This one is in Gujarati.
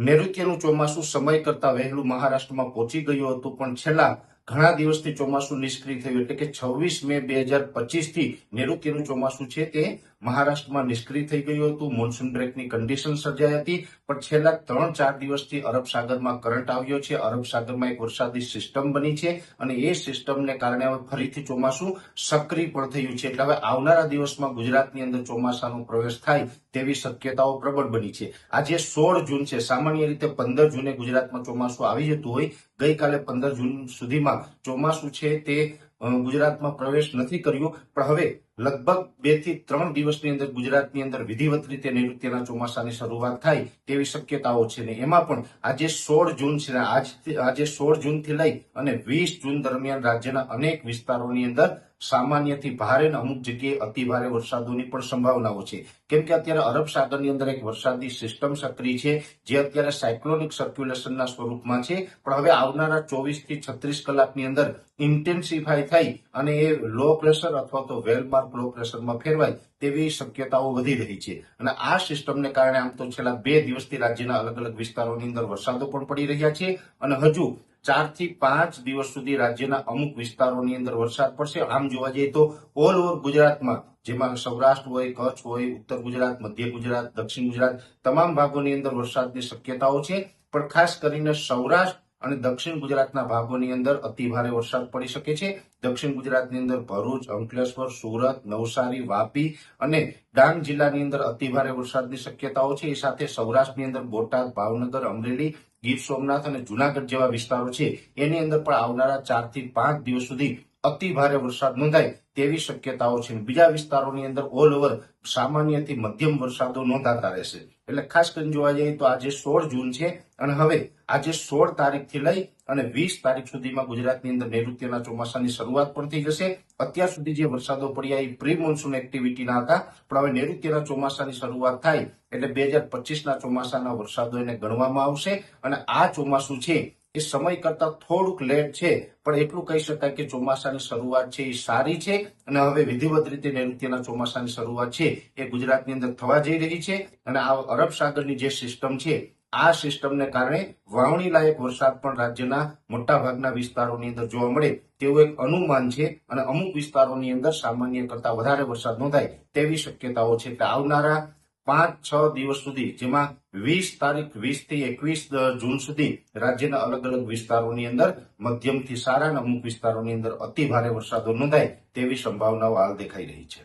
નૈઋત્યનું ચોમાસું સમય કરતા વહેલું મહારાષ્ટ્રમાં પહોંચી ગયું હતું, પણ છેલ્લા ઘણા દિવસથી ચોમાસું નિષ્ક્રિય થયું, એટલે કે 26 મે 2025 થી નૈઋત્યનું ચોમાસું છે તે મહારાષ્ટ્રમાં નિષ્ક્રિય થઈ ગયું હતું. મોન્સૂન બ્રેકની કન્ડિશન સર્જાઈ હતી, પણ છેલ્લા 3-4 દિવસથી અરબ સાગરમાં કરંટ આવ્યો છે. અરબ સાગરમાં એક વરસાદી સિસ્ટમ બની છે અને એ સિસ્ટમને કારણે હવે ફરીથી ચોમાસું સક્રિય પણ થયું છે. એટલે હવે આવનારા દિવસમાં ગુજરાતની અંદર ચોમાસાનો પ્રવેશ થાય તેવી શક્યતાઓ પ્રબળ બની છે. આજે 16 જૂન છે. સામાન્ય રીતે 15 જૂને ગુજરાતમાં ચોમાસું આવી જતું હોય. ગઈકાલે 15 જૂન સુધીમાં ચોમાસું છે તે ગુજરાતમાં પ્રવેશ નથી કર્યો, પણ હવે લગભગ 2 થી 3 દિવસની અંદર ગુજરાતની અંદર વિધિવત રીતે નૈઋત્યના ચોમાસાની શરૂઆત થાય તેવી શક્યતાઓ છે. ને એમાં પણ આજે 16 જૂન છે. આજે 16 જૂનથી લઈ અને 20 જૂન દરમિયાન રાજ્યના અનેક વિસ્તારોની અંદર સામાન્યથી ભારે અને અમુક જગ્યાએ અતિ ભારે વરસાદોની પણ સંભાવનાઓ છે. કેમ કે અત્યારે અરબ સાગરની અંદર એક વરસાદી સિસ્ટમ સક્રિય છે, જે અત્યારે સાયક્લોનિક સર્ક્યુલેશનના સ્વરૂપમાં છે, પણ હવે આવનારા 24 થી 36 કલાકની અંદર ઇન્ટેન્સિફાય થઈ અને એ લો પ્રેશર અથવા તો વેલ માર્ક લો પ્રેશરમાં ફેરવાય તેવી શક્યતાઓ વધી રહી છે. અને આ સિસ્ટમને કારણે આમ તો છેલ્લા 2 દિવસથી રાજ્યના અલગ અલગ વિસ્તારોની અંદર વરસાદો પણ પડી રહ્યા છે અને હજુ 4 થી 5 દિવસ સુધી રાજ્યના અમુક વિસ્તારોની અંદર વરસાદ પડશે. આમ જોવા જઈએ તો ઓલ ઓવર ગુજરાતમાં, જેમાં સૌરાષ્ટ્ર હોય, કચ્છ હોય, ઉત્તર ગુજરાત, મધ્ય ગુજરાત, દક્ષિણ ગુજરાત, તમામ ભાગોની અંદર વરસાદની શક્યતાઓ છે. પણ ખાસ કરીને સૌરાષ્ટ્ર અને દક્ષિણ ગુજરાતના ભાગોની અંદર અતિ ભારે વરસાદ પડી શકે છે. દક્ષિણ ગુજરાતની અંદર ભરૂચ, અંકલેશ્વર, સુરત, નવસારી, વાપી અને ડાંગ જિલ્લાની અંદર અતિ ભારે વરસાદની શક્યતાઓ છે. એ સાથે સૌરાષ્ટ્રની અંદર બોટાદ, ભાવનગર, અમરેલી, ગીર સોમનાથ અને જુનાગઢ જેવા વિસ્તારો છે એની અંદર પણ આવનારા 4 થી 5 દિવસ સુધી અતિ ભારે વરસાદ નોંધાય તેવી શક્યતાઓ છે. બીજા વિસ્તારોની અંદર ઓલ ઓવર સામાન્યથી મધ્યમ વરસાદો નોંધાતા રહેશે. એટલે ખાસ કરીને જોવા જઈએ તો આજે 16 જૂન છે અને હવે આજે 16 તારીખથી લઈ અને 20 તારીખ સુધીમાં ગુજરાતની અંદર નૈઋત્યના ચોમાસાની શરૂઆત પણ થઈ જશે. અત્યાર સુધી જે વરસાદો પડ્યા એ પ્રી મોન્સૂન એક્ટિવિટીના હતા, પણ હવે નૈઋત્યના ચોમાસાની શરૂઆત થાય એટલે 2025ના ચોમાસાના વરસાદો એને ગણવામાં આવશે. અને આ ચોમાસું છે એ સમય કરતા થોડુંક લેટ છે, પણ એટલું કહી શકાય કે ચોમાસાની શરૂઆત છે એ સારી છે અને હવે વિધિવત રીતે નૈઋત્યના ચોમાસાની શરૂઆત છે એ ગુજરાતની અંદર થવા જઈ રહી છે. અને આ અરબ સાગરની જે સિસ્ટમ છે, આ સિસ્ટમને કારણે વાવણી લાયક વરસાદ પણ રાજ્યના મોટા ભાગના વિસ્તારોની અંદર જોવા મળે તેવું એક અનુમાન છે અને અમુક વિસ્તારોની અંદર સામાન્ય કરતા વધારે વરસાદ નોંધાય તેવી શક્યતાઓ છે. એટલે આવનારા 5-6 દિવસ સુધી, જેમાં 20 તારીખ 20 થી 21 જૂન સુધી રાજ્યના અલગ અલગ વિસ્તારોની અંદર મધ્યમથી સારા અને અમુક વિસ્તારોની અંદર અતિ ભારે વરસાદો નોંધાય તેવી સંભાવનાઓ હાલ દેખાઈ રહી છે.